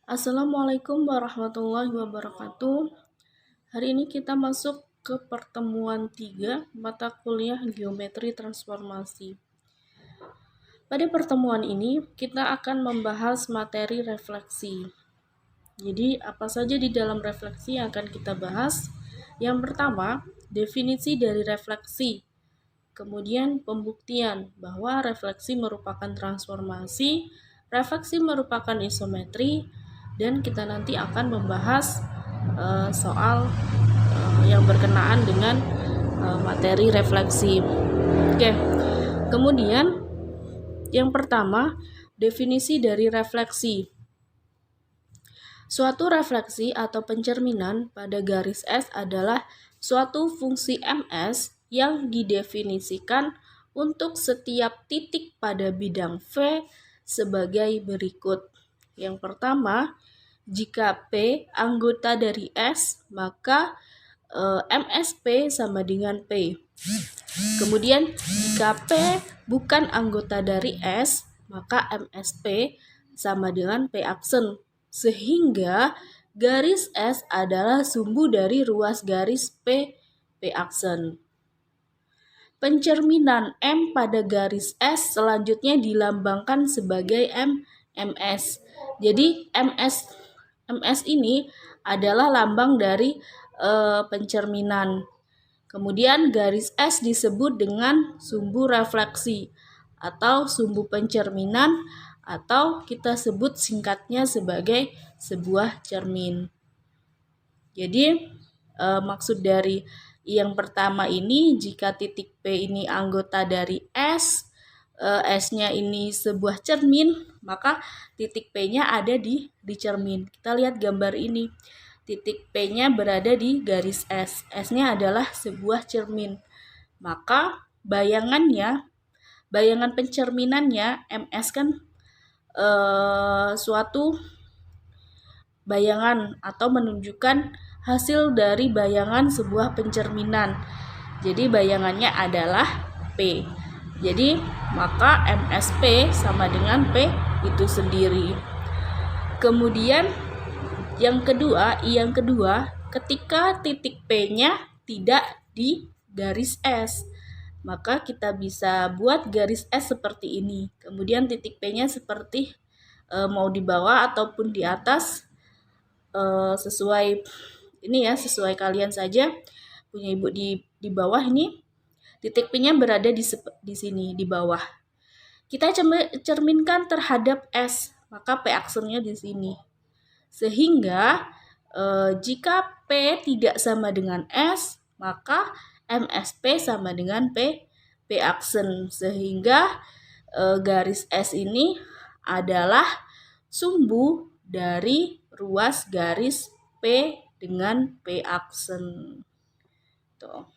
Assalamualaikum warahmatullahi wabarakatuh. Hari ini kita masuk ke pertemuan 3 mata kuliah Geometri Transformasi. Pada pertemuan ini kita akan membahas materi refleksi. Jadi apa saja di dalam refleksi yang akan kita bahas? Yang pertama, definisi dari refleksi. Kemudian pembuktian bahwa refleksi merupakan transformasi, refleksi merupakan isometri, dan kita nanti akan membahas soal yang berkenaan dengan materi refleksi. Oke. Kemudian yang pertama, definisi dari refleksi. Suatu refleksi atau pencerminan pada garis S adalah suatu fungsi MS yang didefinisikan untuk setiap titik pada bidang V sebagai berikut. Yang pertama, jika P anggota dari S, maka MSP sama dengan P. Kemudian, jika P bukan anggota dari S, maka MSP sama dengan P aksen. Sehingga garis S adalah sumbu dari ruas garis P aksen. Pencerminan M pada garis S selanjutnya dilambangkan sebagai MS. Jadi MS ini adalah lambang dari pencerminan. Kemudian garis S disebut dengan sumbu refleksi atau sumbu pencerminan, atau kita sebut singkatnya sebagai sebuah cermin. Jadi maksud dari yang pertama ini, jika titik P ini anggota dari S, S-nya ini sebuah cermin, maka titik P-nya ada di cermin. Kita lihat gambar ini. Titik P-nya berada di garis S. S-nya adalah sebuah cermin. Maka bayangan pencerminannya, MS kan suatu bayangan atau menunjukkan hasil dari bayangan sebuah pencerminan. Jadi bayangannya adalah P. Jadi maka MSP sama dengan P itu sendiri. Kemudian yang kedua, ketika titik P-nya tidak di garis S, maka kita bisa buat garis S seperti ini. Kemudian titik P-nya seperti mau di bawah ataupun di atas, sesuai ini ya, sesuai kalian saja. Punya ibu di bawah ini, titik P-nya berada di sini di bawah. Kita cerminkan terhadap S, maka P aksennya di sini. Sehingga jika P tidak sama dengan S, maka MSP sama dengan P aksen. Sehingga garis S ini adalah sumbu dari ruas garis P dengan P aksen. Tuh.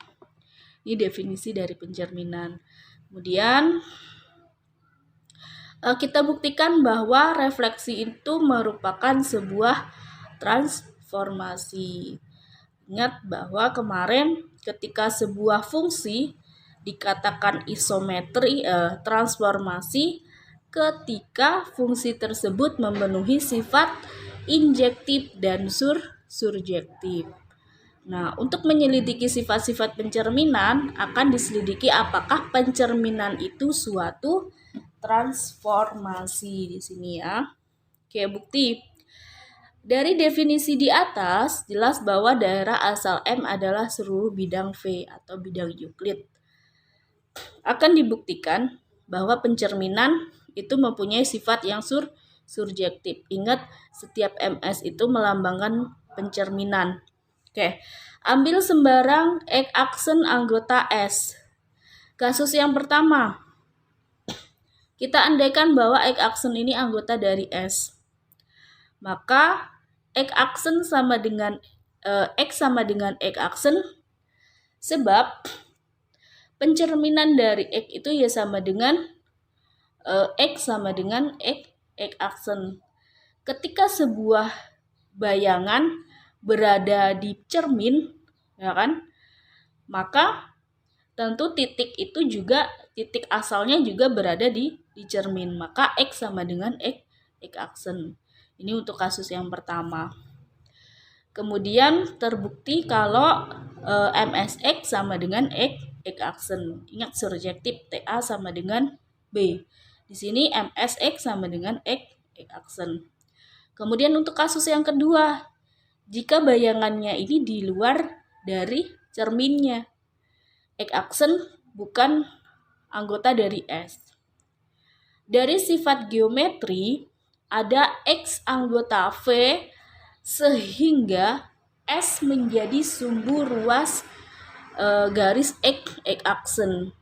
Ini definisi dari pencerminan. Kemudian kita buktikan bahwa refleksi itu merupakan sebuah transformasi. Ingat bahwa kemarin ketika sebuah fungsi dikatakan isometri, transformasi ketika fungsi tersebut memenuhi sifat injektif dan surjektif. Nah, untuk menyelidiki sifat-sifat pencerminan akan diselidiki apakah pencerminan itu suatu transformasi di sini ya. Oke, bukti. Dari definisi di atas, jelas bahwa daerah asal M adalah seluruh bidang V atau bidang Euclid. Akan dibuktikan bahwa pencerminan itu mempunyai sifat yang surjektif. Ingat, setiap MS itu melambangkan pencerminan. Oke, ambil sembarang X aksen anggota S. Kasus yang pertama, kita andaikan bahwa X aksen ini anggota dari S. Maka X aksen sama dengan X sama dengan X aksen, sebab pencerminan dari X itu ya sama dengan X sama dengan X aksen. Ketika sebuah bayangan berada di cermin, ya kan? Maka tentu titik itu juga, titik asalnya juga berada di cermin. Maka X sama dengan X aksen. Ini untuk kasus yang pertama. Kemudian terbukti kalau MSX sama dengan X aksen. Ingat surjektif TA sama dengan B. Di sini MSX sama dengan X aksen. Kemudian untuk kasus yang kedua, jika bayangannya ini di luar dari cerminnya. X aksen bukan anggota dari S. Dari sifat geometri, ada X anggota V sehingga S menjadi sumbu ruas garis X aksen.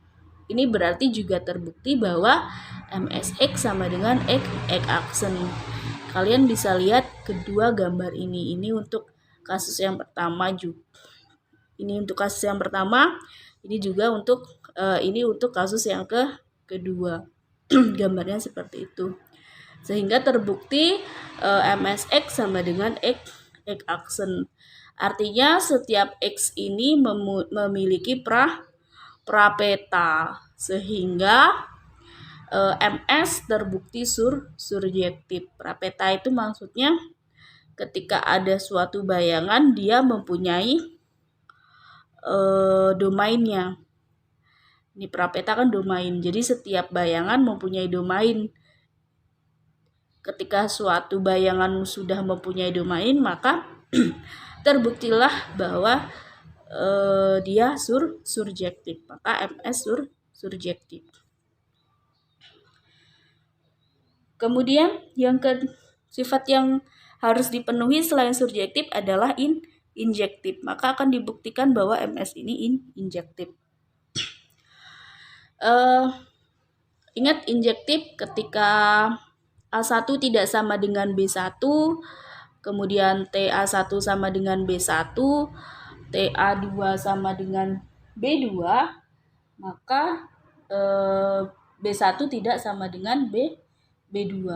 Ini berarti juga terbukti bahwa MSX sama dengan X aksen. Kalian bisa lihat kedua gambar ini. Ini untuk kasus yang pertama juga. Ini untuk kasus yang pertama. Ini juga untuk kasus yang kedua. Gambarnya seperti itu. Sehingga terbukti MSX sama dengan X aksen. Artinya setiap X ini memiliki prapeta, sehingga MS terbukti surjektif. Prapeta itu maksudnya ketika ada suatu bayangan dia mempunyai domainnya. Ini prapeta kan domain. Jadi setiap bayangan mempunyai domain. Ketika suatu bayangan sudah mempunyai domain, maka terbuktilah bahwa dia surjektif. Maka MS surjektif. Kemudian sifat yang harus dipenuhi selain surjektif adalah injektif. Maka akan dibuktikan bahwa MS ini injektif. Ingat injektif ketika A1 tidak sama dengan B1, kemudian TA1 sama dengan B1, TA2 sama dengan B2, maka B1 tidak sama dengan B2.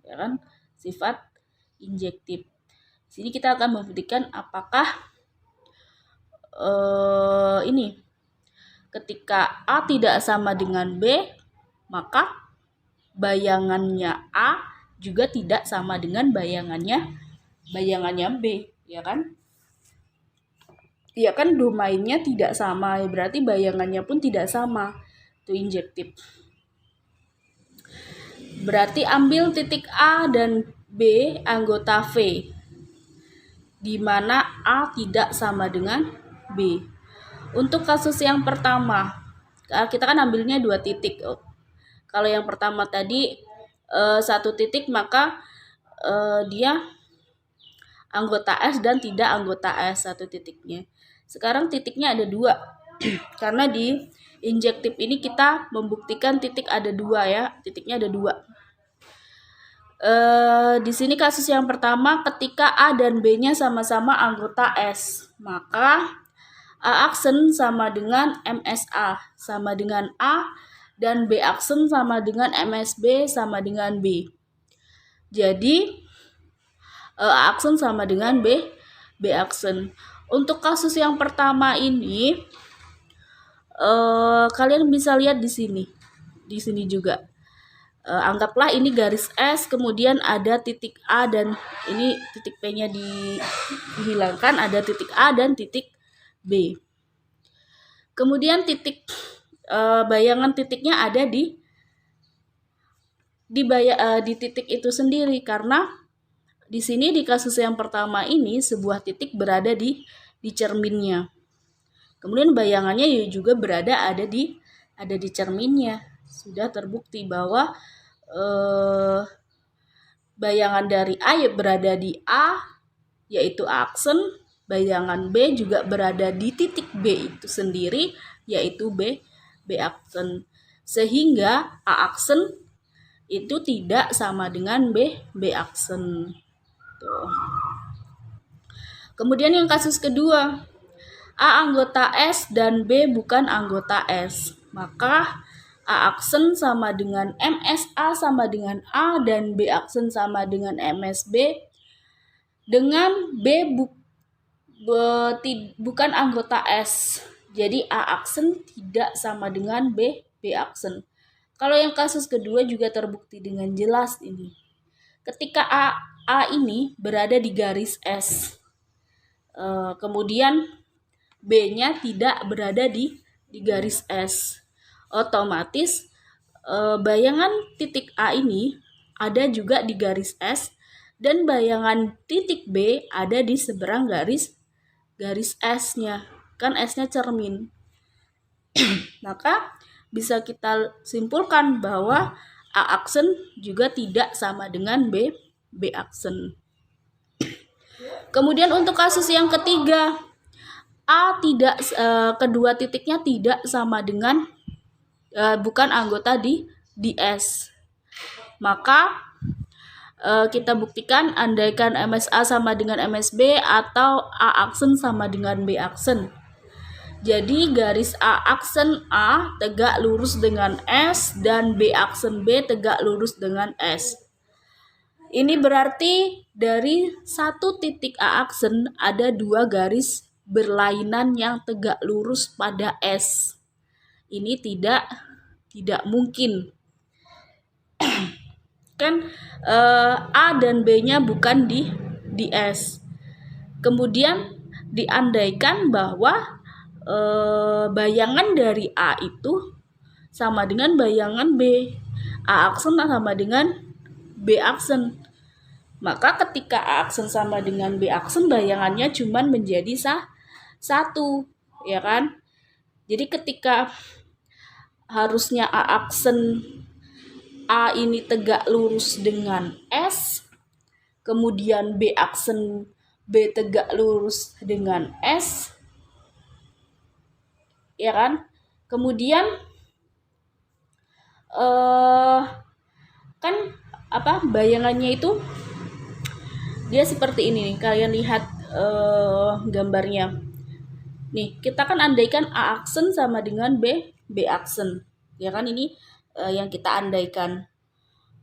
Ya kan? Sifat injektif. Di sini kita akan membuktikan apakah ketika A tidak sama dengan B, maka bayangannya A juga tidak sama dengan bayangannya B, ya kan? Ya kan, domainnya tidak sama, berarti bayangannya pun tidak sama. Itu injektif. Berarti ambil titik A dan B anggota V, di mana A tidak sama dengan B. Untuk kasus yang pertama, kita kan ambilnya 2 titik. Kalau yang pertama tadi 1 titik, maka dia anggota S dan tidak anggota S 1 titiknya. Sekarang titiknya ada 2. Karena di injektif ini kita membuktikan titik ada 2 ya, titiknya ada 2. Di sini kasus yang pertama, ketika A dan B-nya sama-sama anggota S, maka A aksen sama dengan MSA sama dengan A, dan B aksen sama dengan MSB sama dengan B. Jadi A aksen sama dengan B aksen. Untuk kasus yang pertama ini, kalian bisa lihat di sini juga. Anggaplah ini garis S, kemudian ada titik A dan ini titik P-nya dihilangkan, ada titik A dan titik B. Kemudian bayangan titiknya ada di titik itu sendiri, karena di sini di kasus yang pertama ini sebuah titik berada di cerminnya. Kemudian bayangannya juga ada di cerminnya. Sudah terbukti bahwa bayangan dari A berada di A, yaitu A aksen. Bayangan B juga berada di titik B itu sendiri, yaitu B aksen. Sehingga A aksen itu tidak sama dengan B aksen. Tuh. Kemudian yang kasus kedua, A anggota S dan B bukan anggota S. Maka A aksen sama dengan MSA sama dengan A dan B aksen sama dengan MSB. Dengan B bukan anggota S. Jadi A aksen tidak sama dengan B aksen. Kalau yang kasus kedua juga terbukti dengan jelas ini. ketika A ini berada di garis S, kemudian B-nya tidak berada di garis S, otomatis bayangan titik A ini ada juga di garis S dan bayangan titik B ada di seberang garis S-nya. Kan S-nya cermin. Maka bisa kita simpulkan bahwa A aksen juga tidak sama dengan B aksen. Kemudian untuk kasus yang ketiga, kedua titiknya tidak sama dengan bukan anggota di S. Maka kita buktikan andaikan MSA sama dengan MSB atau A aksen sama dengan B aksen. Jadi garis A aksen A tegak lurus dengan S dan B aksen B tegak lurus dengan S. Ini berarti dari satu titik A aksen ada dua garis berlainan yang tegak lurus pada S. Ini tidak mungkin. Kan A dan B-nya bukan di S. Kemudian diandaikan bahwa bayangan dari A itu sama dengan bayangan B. A aksen sama dengan B aksen. Maka ketika A aksen sama dengan B aksen, bayangannya cuma menjadi satu, ya kan? Jadi ketika harusnya A aksen A ini tegak lurus dengan S, kemudian B aksen B tegak lurus dengan S, ya kan? Kemudian kan bayangannya itu dia seperti ini nih, kalian lihat gambarnya. Nih, kita kan andaikan A aksen sama dengan B aksen, ya kan? Ini yang kita andaikan.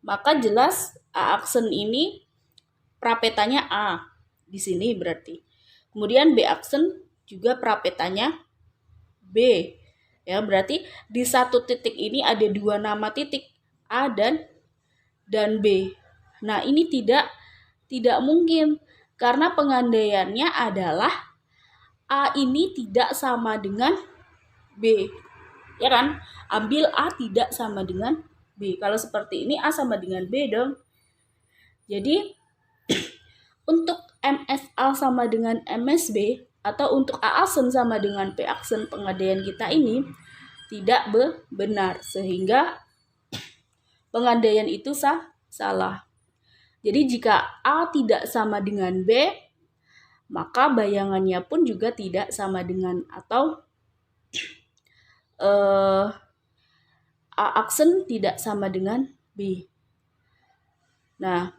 Maka jelas A aksen ini prapetanya A di sini berarti. Kemudian B aksen juga prapetanya B. Ya, berarti di satu titik ini ada dua nama titik, A dan B. Nah, ini tidak mungkin karena pengandaiannya adalah A ini tidak sama dengan B. Ya kan? Ambil A tidak sama dengan B. Kalau seperti ini A sama dengan B dong. Jadi untuk MSA sama dengan MSB atau untuk A aksen sama dengan P aksen, pengandaian kita ini tidak benar sehingga pengandaian itu salah. Jadi jika A tidak sama dengan B, maka bayangannya pun juga tidak sama dengan atau A aksen tidak sama dengan B. Nah,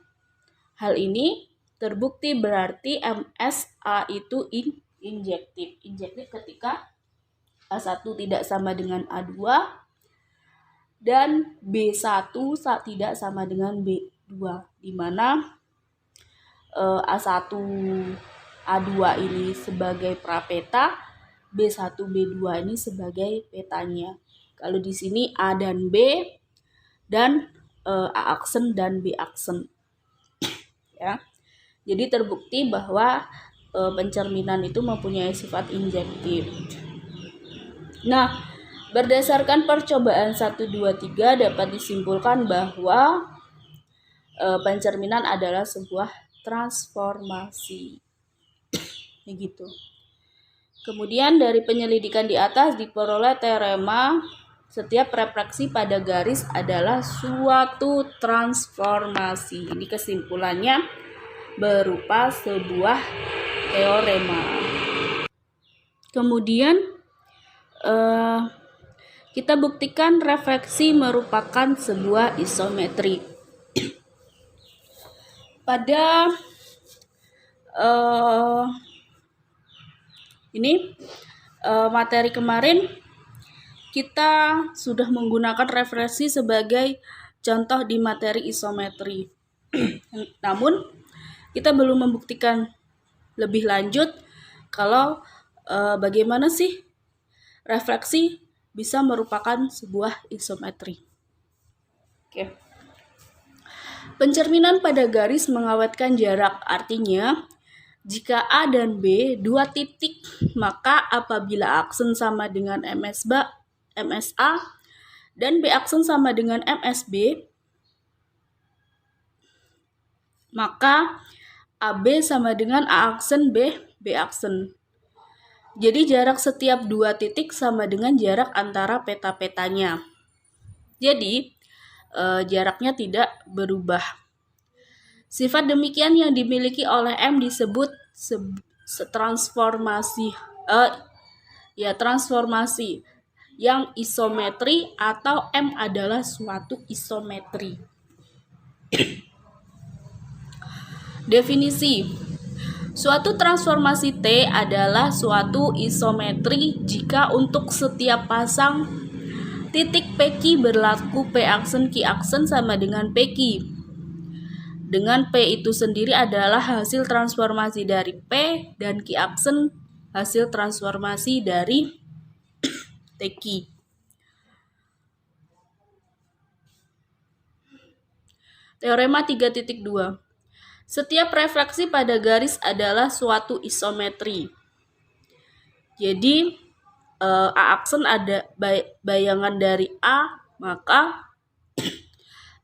hal ini terbukti berarti MSA itu injektif. Injektif ketika A1 tidak sama dengan A2 dan B1 tidak sama dengan B2, di mana A1 A2 ini sebagai prapeta, B1 B2 ini sebagai petanya. Kalau di sini A dan B dan A aksen dan B aksen. Ya. Jadi terbukti bahwa pencerminan itu mempunyai sifat injektif. Nah, berdasarkan percobaan 1, 2, 3 dapat disimpulkan bahwa pencerminan adalah sebuah transformasi. Begitu. Kemudian dari penyelidikan di atas diperoleh teorema setiap refraksi pada garis adalah suatu transformasi. Ini kesimpulannya berupa sebuah teorema. Kemudian kita buktikan refleksi merupakan sebuah isometri. Pada materi kemarin kita sudah menggunakan refleksi sebagai contoh di materi isometri. Namun kita belum membuktikan lebih lanjut kalau bagaimana sih refleksi bisa merupakan sebuah isometri. Oke. Pencerminan pada garis mengawetkan jarak, artinya jika A dan B dua titik, maka apabila aksen sama dengan MSA dan B aksen sama dengan MSB, maka AB sama dengan A aksen B aksen. Jadi jarak setiap dua titik sama dengan jarak antara peta-petanya. Jadi jaraknya tidak berubah. Sifat demikian yang dimiliki oleh M disebut transformasi yang isometri atau M adalah suatu isometri. Definisi: suatu transformasi T adalah suatu isometri jika untuk setiap pasang titik PQ berlaku P aksen Q aksen sama dengan PQ. Dengan P itu sendiri adalah hasil transformasi dari P dan Q aksen hasil transformasi dari TQ. Teorema 3.2. Setiap refleksi pada garis adalah suatu isometri. Jadi A aksen ada bayangan dari A, maka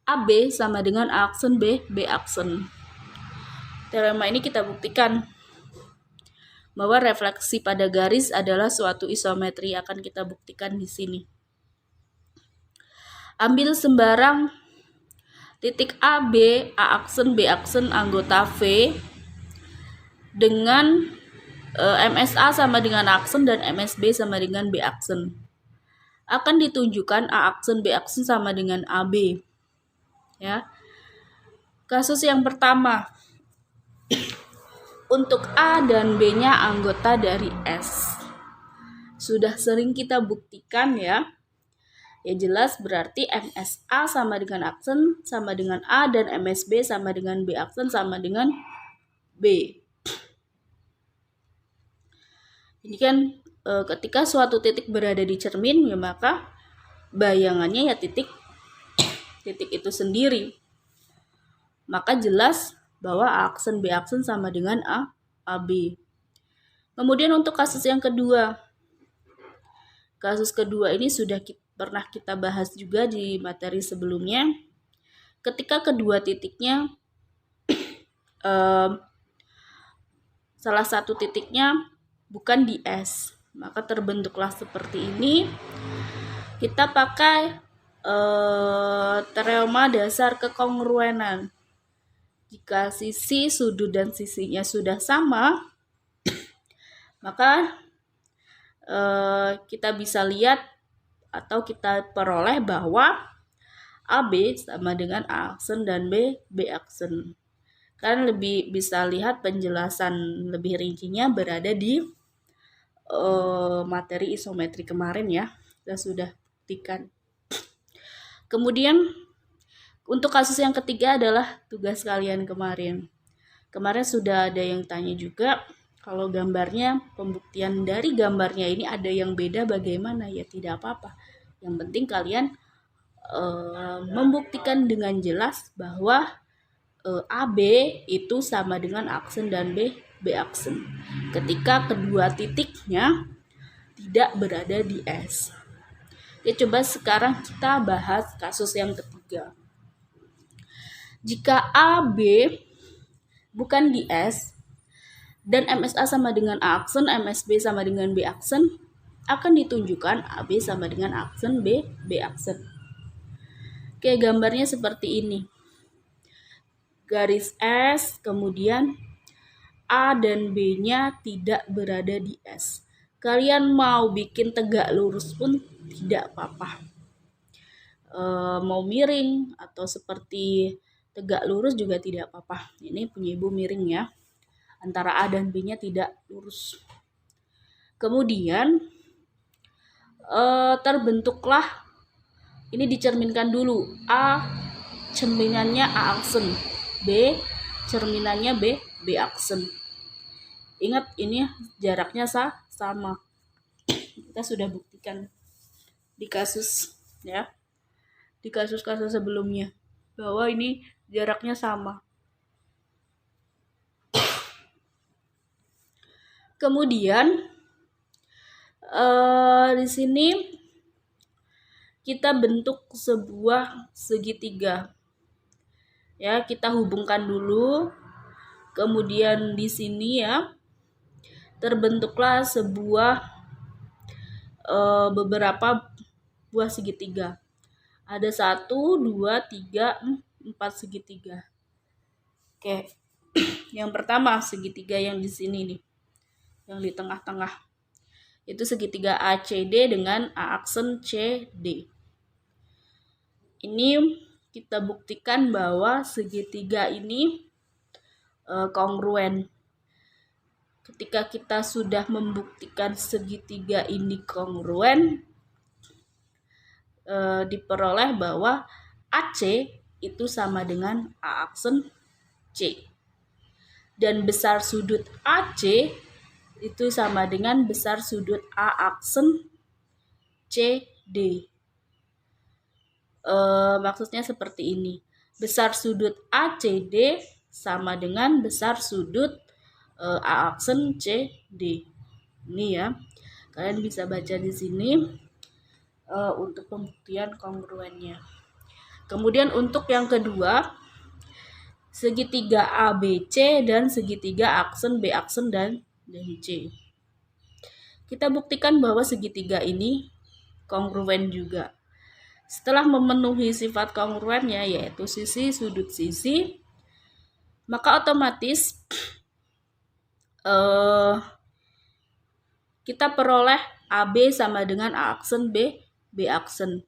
AB sama dengan A aksen B aksen. Teorema ini kita buktikan bahwa refleksi pada garis adalah suatu isometri, akan kita buktikan di sini. Ambil sembarang titik AB, A aksen, B aksen anggota V dengan MSA sama dengan A aksen dan MSB sama dengan B aksen. Akan ditunjukkan A aksen, B aksen sama dengan AB. Ya. Kasus yang pertama. Untuk A dan B-nya anggota dari S. Sudah sering kita buktikan ya. Ya jelas berarti MSA sama dengan aksen sama dengan A dan MSB sama dengan B aksen sama dengan B. Ini kan ketika suatu titik berada di cermin, ya maka bayangannya ya titik itu sendiri. Maka jelas bahwa A aksen B aksen sama dengan AB. Kemudian untuk kasus yang kedua. Kasus kedua ini sudah pernah kita bahas juga di materi sebelumnya. Ketika kedua titiknya salah satu titiknya bukan di S, maka terbentuklah seperti ini. Kita pakai teorema dasar kekongruenan. Jika sisi, sudut, dan sisinya sudah sama, maka kita bisa lihat atau kita peroleh bahwa AB sama dengan A aksen dan B aksen. Kan lebih bisa lihat penjelasan lebih rincinya berada di materi isometri kemarin ya. Kita sudah buktikan. Kemudian untuk kasus yang ketiga adalah tugas kalian kemarin. Kemarin sudah ada yang tanya juga, kalau gambarnya, pembuktian dari gambarnya ini ada yang beda bagaimana? Ya tidak apa-apa. Yang penting kalian membuktikan dengan jelas bahwa AB itu sama dengan aksen dan B aksen. Ketika kedua titiknya tidak berada di S. Oke, coba sekarang kita bahas kasus yang ketiga. Jika AB bukan di S dan MSA sama dengan A aksen, MSB sama dengan B aksen, akan ditunjukkan AB sama dengan aksen B aksen. Oke, gambarnya seperti ini. Garis S, kemudian A dan B-nya tidak berada di S. Kalian mau bikin tegak lurus pun tidak apa-apa. Mau miring atau seperti tegak lurus juga tidak apa-apa. Ini punya ibu miring ya. Antara A dan B-nya tidak lurus. Kemudian terbentuklah, ini dicerminkan dulu. A cerminannya A aksen, B cerminannya B aksen. Ingat ini jaraknya sama. Kita sudah buktikan di kasus ya. Di kasus-kasus sebelumnya bahwa ini jaraknya sama. Kemudian di sini kita bentuk sebuah segitiga. Ya, kita hubungkan dulu. Kemudian di sini ya terbentuklah sebuah beberapa buah segitiga. Ada 1, 2, 3, 4 segitiga. Oke. Yang pertama segitiga yang di sini nih. Yang di tengah-tengah. Itu segitiga ACD dengan A-aksen CD. Ini kita buktikan bahwa segitiga ini kongruen. Ketika kita sudah membuktikan segitiga ini kongruen, diperoleh bahwa AC itu sama dengan A aksen C. Dan besar sudut AC itu sama dengan besar sudut A aksen CD. Maksudnya seperti ini. Besar sudut ACD sama dengan besar sudut A aksen CD. Ini ya. Kalian bisa baca di sini untuk pembuktian kongruennya. Kemudian untuk yang kedua, segitiga ABC dan segitiga aksen B aksen dan C. Kita buktikan bahwa segitiga ini kongruen juga. Setelah memenuhi sifat kongruennya yaitu sisi, sudut sisi, maka otomatis kita peroleh AB sama dengan A aksen B aksen.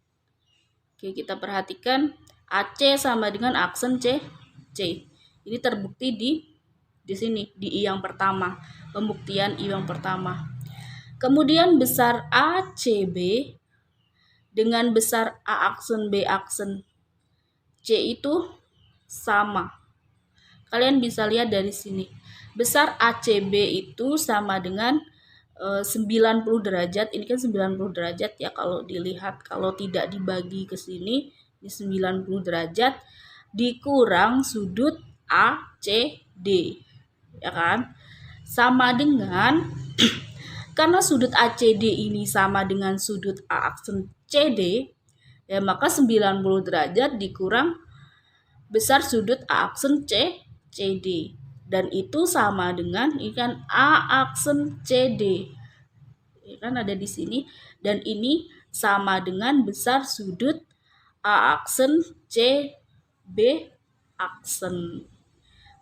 Oke, kita perhatikan AC sama dengan aksen C. Ini terbukti di sini di I yang pertama, pembuktian I yang pertama. Kemudian besar ACB dengan besar A aksen B aksen C itu sama. Kalian bisa lihat dari sini. Besar ACB itu sama dengan 90 derajat. Ini kan 90 derajat ya kalau dilihat. Kalau tidak dibagi ke sini, ini 90 derajat dikurang sudut ACD. Ya kan? Sama dengan karena sudut ACD ini sama dengan sudut A aksen CD, ya maka 90 derajat dikurang besar sudut A aksen CD. Dan itu sama dengan ini kan A aksen CD. Ya kan ada di sini. Dan ini sama dengan besar sudut A aksen CB aksen.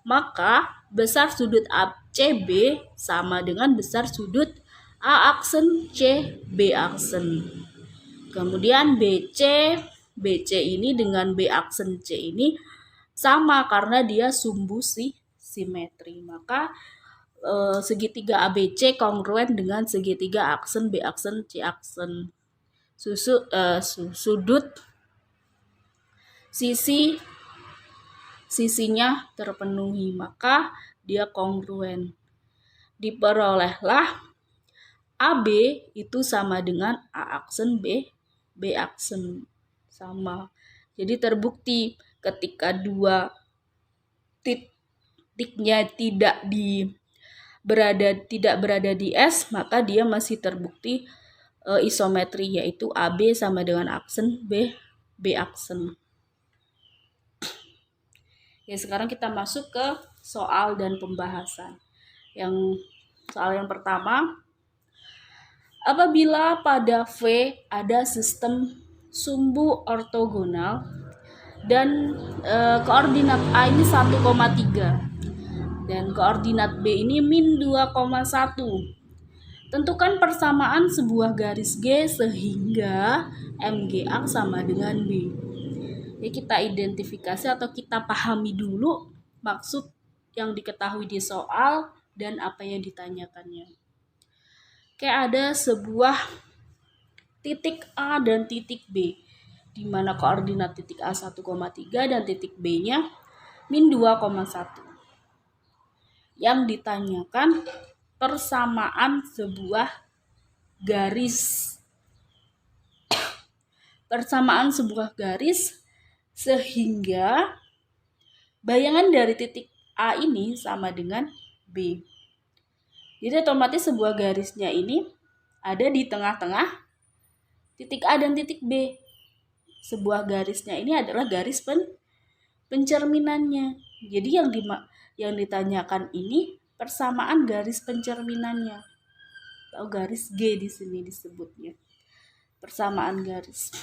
Maka besar sudut ACB sama dengan besar sudut A aksen CB aksen. Kemudian BC ini dengan B aksen C ini sama karena dia sumbu simetri. Maka segitiga ABC kongruen dengan segitiga aksen B aksen C aksen. Sudut sisinya terpenuhi, maka dia kongruen. Diperolehlah AB itu sama dengan A aksen B aksen sama. Jadi terbukti ketika dua titiknya tidak berada di S, maka dia masih terbukti isometri, yaitu AB sama dengan aksen B aksen. Ya, sekarang kita masuk ke soal dan pembahasan. Soal yang pertama, apabila pada V ada sistem sumbu ortogonal dan koordinat A ini 1,3 dan koordinat B ini min 2,1. Tentukan persamaan sebuah garis G sehingga MGA sama dengan B. Ya, kita identifikasi atau kita pahami dulu maksud yang diketahui di soal dan apa yang ditanyakannya. Kayak ada sebuah titik A dan titik B, di mana koordinat titik A 1,3 dan titik B-nya min 2,1. Yang ditanyakan persamaan sebuah garis. Persamaan sebuah garis sehingga bayangan dari titik A ini sama dengan B. Jadi otomatis sebuah garisnya ini ada di tengah-tengah titik A dan titik B. Sebuah garisnya ini adalah garis pencerminannya. Jadi yang ditanyakan ini persamaan garis pencerminannya. Atau garis G di sini disebutnya. Persamaan garis.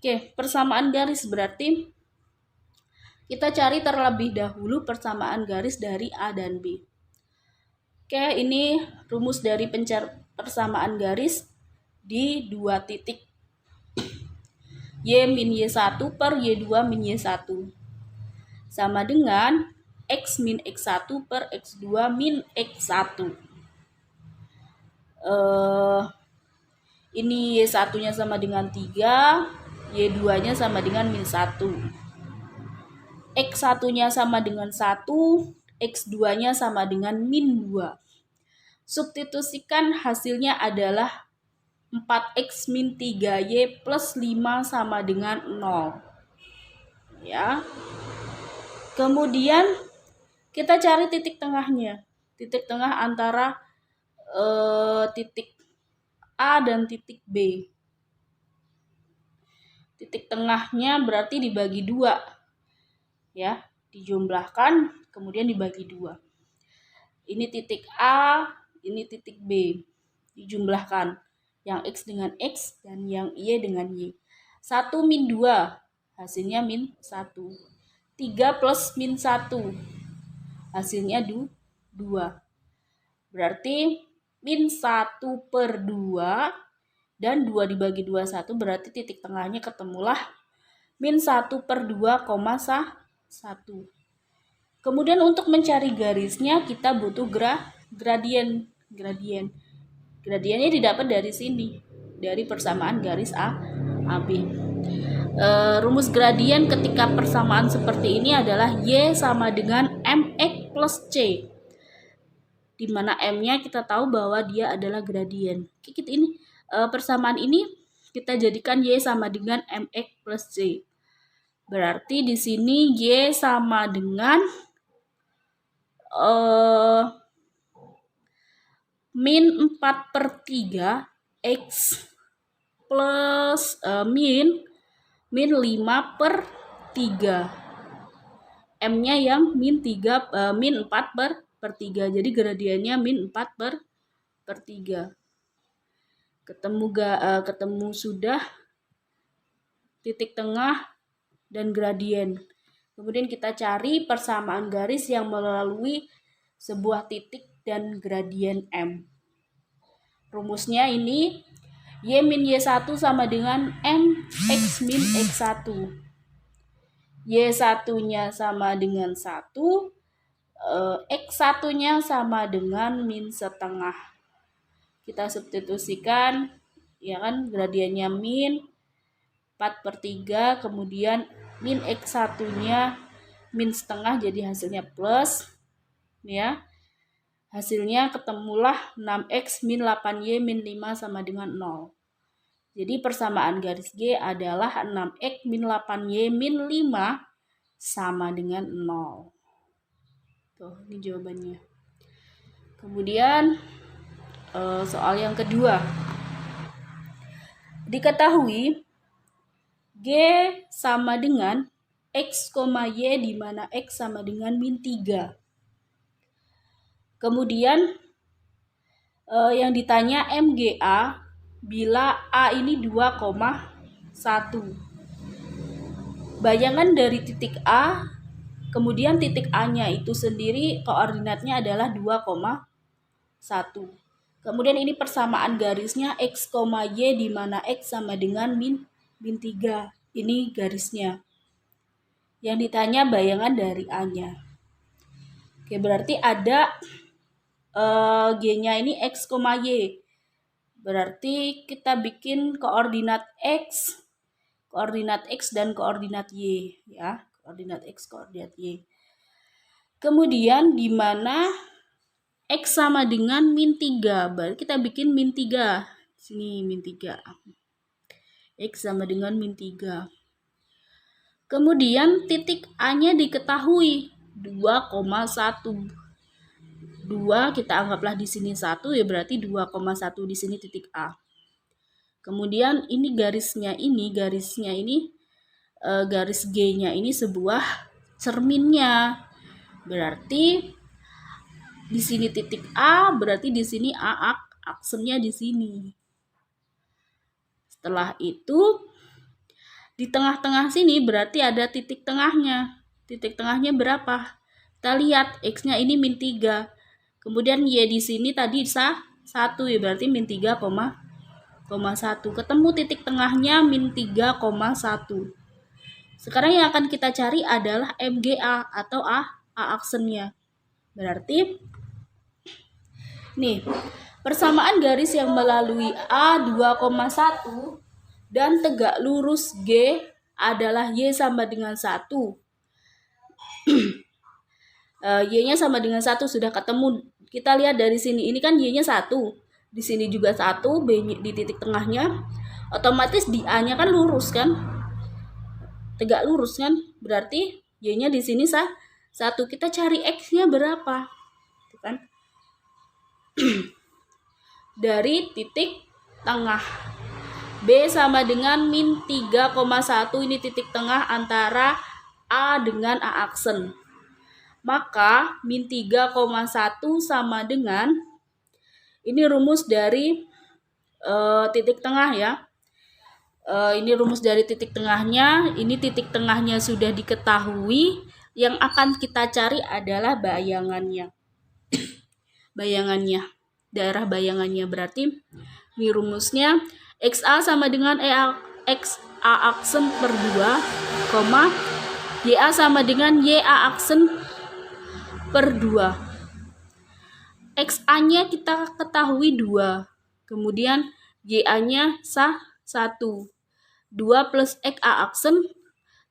Oke, persamaan garis berarti kita cari terlebih dahulu persamaan garis dari A dan B. Oke, ini rumus dari persamaan garis di dua titik. Y min Y1 per Y2 min Y1 sama dengan X min X1 per X2 min X1. Ini Y1-nya sama dengan 3, Y2-nya sama dengan min 1. X1-nya sama dengan 1, X2-nya sama dengan min 2. Substitusikan hasilnya adalah 4X min 3Y plus 5 sama dengan 0. Ya. Kemudian kita cari titik tengahnya. Titik tengah antara titik A dan titik B. Titik tengahnya berarti dibagi 2. Ya, dijumlahkan kemudian dibagi 2. Ini titik A, ini titik B. Dijumlahkan. Yang X dengan X dan yang Y dengan Y. 1 min 2 hasilnya min 1. 3 plus min 1 hasilnya 2. Berarti min 1 per 2 dan 2 dibagi 2 1 berarti titik tengahnya ketemulah min 1 per 2, 1. Kemudian untuk mencari garisnya kita butuh gradien. Gradiennya didapat dari sini, dari persamaan garis AB. Rumus gradien ketika persamaan seperti ini adalah Y sama dengan MX plus C. Di mana M-nya kita tahu bahwa dia adalah gradien. Persamaan ini kita jadikan Y sama dengan MX plus C. Berarti di sini Y sama dengan min 4 per 3 X plus min 5 per 3. M-nya yang min 4 per 3. Jadi gradiennya min 4 per 3. Ketemu sudah titik tengah dan gradien. Kemudian kita cari persamaan garis yang melalui sebuah titik dan gradien M. Rumusnya ini Y min Y1 sama dengan M X min X1. Y1-nya sama dengan 1, X1-nya sama dengan min setengah. Kita substitusikan, ya kan, gradiennya min 4 per 3, kemudian min X1-nya min setengah, jadi hasilnya plus, ya. Hasilnya ketemulah 6X min 8Y min 5 sama dengan 0. Jadi persamaan garis G adalah 6X min 8Y min 5 sama dengan 0. Tuh, ini jawabannya. Kemudian soal yang kedua. Diketahui G sama dengan X, Y di mana X sama dengan min 3. Kemudian yang ditanya MGA bila A ini 2,1. Bayangan dari titik A, kemudian titik A-nya itu sendiri koordinatnya adalah 2,1. Kemudian ini persamaan garisnya X, Y di mana X sama dengan min 3. Ini garisnya. Yang ditanya bayangan dari A-nya. Oke, berarti ada G-nya ini X, Y. Berarti kita bikin koordinat X dan koordinat Y, ya. Koordinat X, koordinat Y. Kemudian di mana X sama dengan min 3, berarti kita bikin min 3. Sini min 3. X sama dengan min 3. Kemudian titik A-nya diketahui 2,1. 2 kita anggaplah di sini 1, ya berarti 2,1 di sini titik A. Kemudian ini garisnya ini garis G-nya ini sebuah cerminnya. Berarti di sini titik A, berarti di sini A aksennya di sini. Setelah itu di tengah-tengah sini berarti ada titik tengahnya. Titik tengahnya berapa? Kita lihat X-nya ini min 3. Kemudian Y di sini tadi 1, ya berarti min 3,1. Ketemu titik tengahnya min 3,1. Sekarang yang akan kita cari adalah MGA atau A aksennya. Berarti nih, persamaan garis yang melalui A 2,1 dan tegak lurus G adalah Y sama dengan 1. Y-nya sama dengan 1 sudah ketemu. Kita lihat dari sini, ini kan Y-nya 1. Di sini juga 1, B di titik tengahnya. Otomatis di A-nya kan lurus kan? Tegak lurus kan, berarti Y-nya di sini 1. Kita cari X-nya berapa, kan? Dari titik tengah B sama dengan min 3,1, ini titik tengah antara A dengan A aksen. Maka min 3,1 sama dengan, ini rumus dari titik tengah ya. Ini rumus dari titik tengahnya. Ini titik tengahnya sudah diketahui. Yang akan kita cari adalah bayangannya. Daerah bayangannya. Berarti ini rumusnya XA sama dengan XA aksen per 2, YA sama dengan YA aksen per 2. XA-nya kita ketahui 2. Kemudian YA-nya 1. 2 plus XA aksen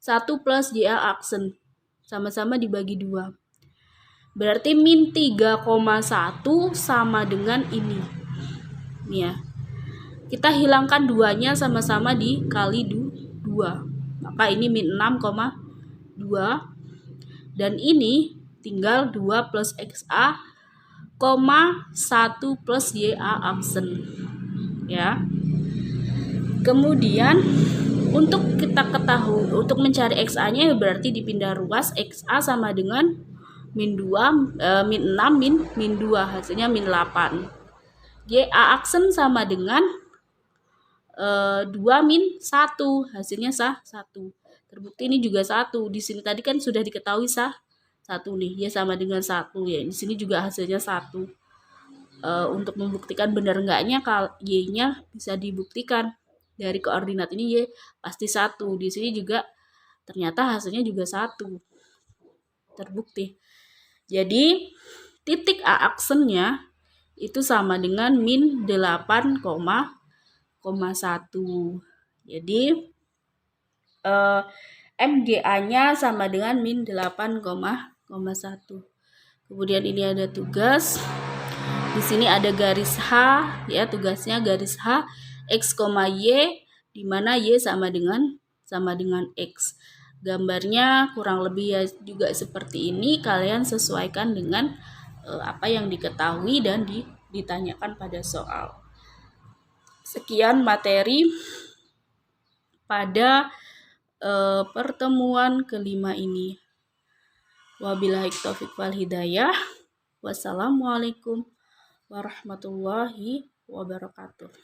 1 plus YA aksen. Sama-sama dibagi 2. Berarti min 3,1 sama dengan ini. Nih ya. Kita hilangkan 2-nya, sama-sama dikali 2. Maka ini min 6,2. Dan ini tinggal 2 plus XA, 1 plus YA aksen. Ya. Kemudian untuk kita ketahui, untuk mencari XA-nya berarti dipindah ruas. XA sama dengan min 2, min 6, min 2, hasilnya min 8. YA aksen sama dengan 2 min 1, hasilnya 1. Terbukti ini juga 1. Di sini tadi kan sudah diketahui 1 nih, Y sama dengan 1 ya. Di sini juga hasilnya 1. Untuk membuktikan benar enggaknya, Y-nya bisa dibuktikan. Dari koordinat ini Y pasti 1. Di sini juga ternyata hasilnya juga 1. Terbukti. Jadi titik A aksennya itu sama dengan min 8,1. Jadi MGA-nya sama dengan min 8,1. Kemudian ini ada tugas. Di sini ada garis H ya, tugasnya garis H X, Y, di mana Y sama dengan X. Gambarnya kurang lebih ya juga seperti ini. Kalian sesuaikan dengan apa yang diketahui dan ditanyakan pada soal. Sekian materi pada pertemuan kelima ini. Wabillahi taufiq wal hidayah. Wassalamualaikum warahmatullahi wabarakatuh.